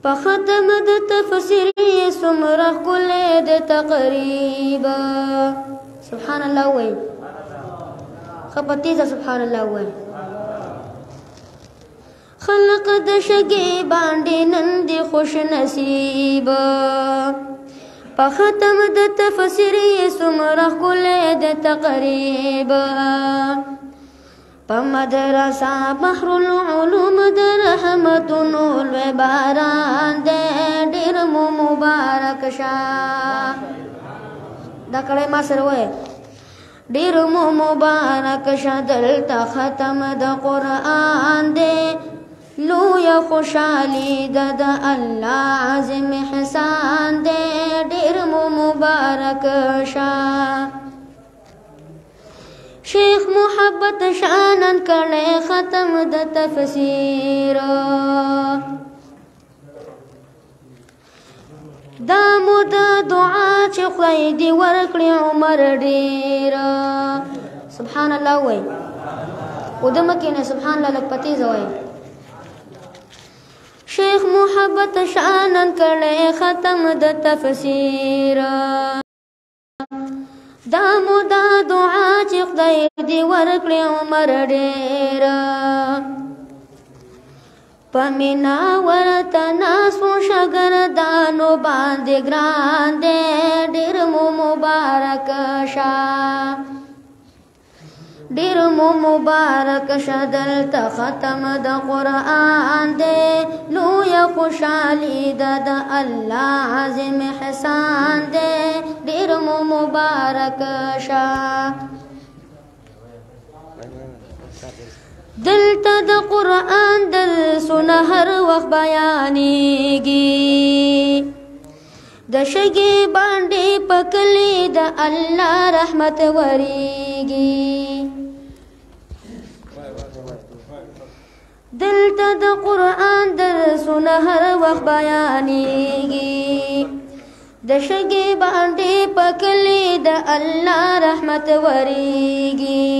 په ختم د تفسیر سمره ښکلی د تقریبا سبحان الله وای ښه په تیزه سبحان الله وای خلق د شګې باندې نن دې خوش نصیب په ختم د تفسیر سمره ښکلی د تقریبا په مدرسه بحر العلوم د رحمتونو لوی باران دی ډېر مو مبارک شه دا کړی ما سره وایه ډېر مو مبارک شه دلته ختم د قرآن دی لویه خوشحالي ده د الله عظیم احسان دی ډېر مو مبارک شه شیخ محبت شانن کړي ختم د تفسیر دا مو د دعا چې خدای دې ورکړي عمر ډېر سبحان الله وای ودمه کې نه سبحان الله لک پتی زوای شیخ محبت شانن کړي ختم د تفسیر دا مو دا دعا چې خدای دې ورکړي عمر ډېر په مینا ورته ناسو شاګردانو باندې ګران دی ډېر مو مبارک شه ډېر مو مبارک شه دلته ختم د قرآن دی لویه خوشحالي ده د الله عظیم احسان دی ډېر مو مبارک شه دلته د قرآن درسونه هر وخت بیانېږي د شګې باندې په کلي د الله رحمت ورېږي دلته د قرآن درسونه هر وخت بیانېږي د شګې باندې په کلي د الله رحمت ورېږي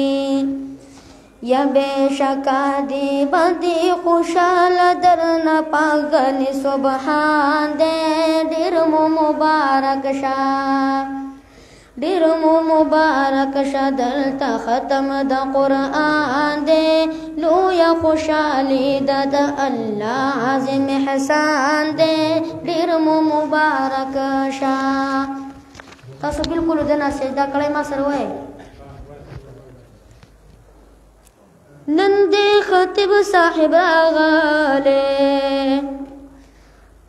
یا بېشکه دې باندې خوشحاله درنه پاغلی سبحان دی ډېر مو مبارک شه ډېر مو مبارک شه دلته ختم د قرآن دی لویه خوشحالي ده د الله عظیم احسان دی ډېر مو مبارک شه تاسو بالکل د نه سجده کړی ما سره وایئ نن دې خطیب صاحب راغلی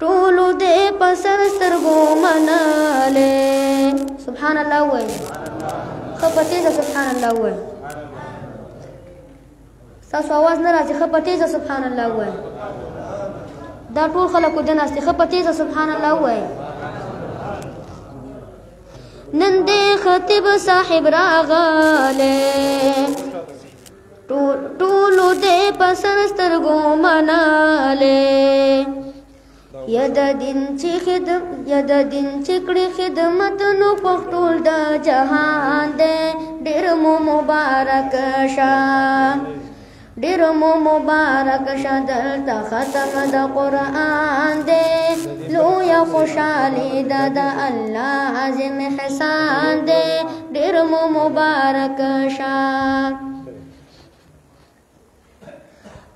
ټولو دې په سر سترګو منلی سبحان الله وایي ښه په تیزه سبحان الله وایي ستاسو اواز نه راځي ښه په تیزه سبحان الله وایي دا ټول خلکو د ناستې ښه په تیزه سبحان الله وایي نن دې خطیب صاحب راغلی ټولو دې په سر سترګو منلی یا د دین چې کړي خدمت نو په ټول د جهان دی ډېر مو مبارک شه ډېر مو مبارک شه دلته ختم د قرآن دی لویه خوشحالي ده د الله عظیم احسان دی ډېر مو مبارک شه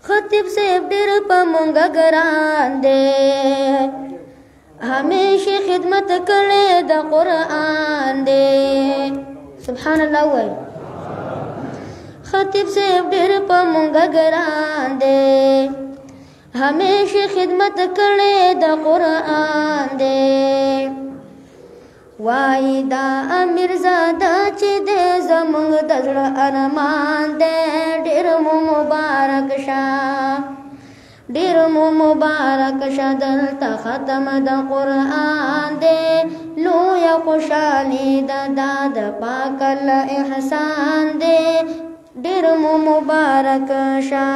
خطیب صاحب ډېر په مونږه ګران دی همیشه خدمت کړی د قرآن دی سبحان الله وایي خطیب صاحب ډېر په مونږه ګران دی همیشه خدمت کړی د قرآن دی وای دا امیر زاده چې د زمونږ د زړه ارمان دی ډېر مو مبارک شه ډېر مو مبارک شه دلته ختم د قرآن دی لویه خوشحالي ده دا د پاک الله احسان دی ډېر مو مبارک شه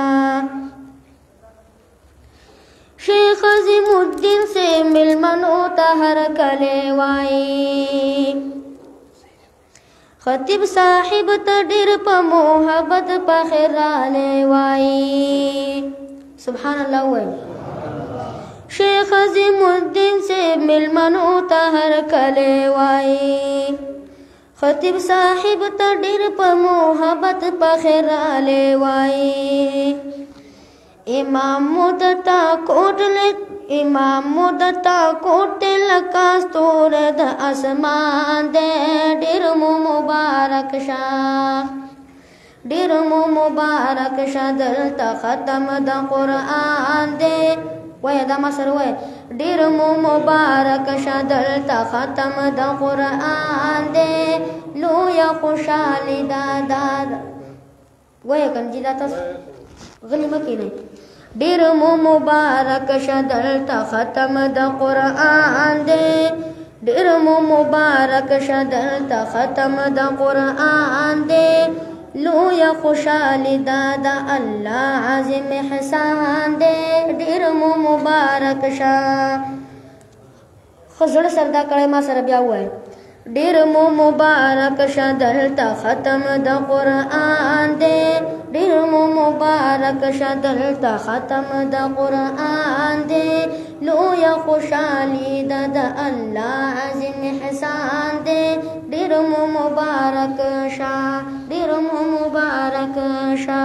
شیخ عظیم الدین سے ملمنو ته هر کله وایي خطیب صاحب ته ډېر په محبت په خیر رالی وایي سبحان الله وایي شیخ خزیم الدین سے ملمنو ته هر کله وای خطیب صاحب ته ډیر په محبت په خیراله وای امام مدتا کوټ لکه ستوره د اسمان دې ډیر مو مبارک شه ډیر مو مبارک شه دلته ختم د قرآن دې وای دا ما سره وای ډیر مو مبارک شه دلته ختم د قرآن دې لویا خوشالي دا وای کنجی دا تاسو غلی مکې نه ډیر مو مبارک شه دلته ختم د قرآن دې ډیر مو مبارک شه دلته ختم د قرآن دې لویا خوشالي دا د الله عظیم احسان دې ډیر مو مبارک شه خو زړه سر دا کړی ما سره بیا ووایه ډیر مو مبارک شه دلته ختم د قرآن دې ډیر مو مبارک شه دلته ختم د قرآن دې لویا خوشالي دا د الله عظیم احسان دې ډیر مو مبارک شه ډیر مو مبارک شه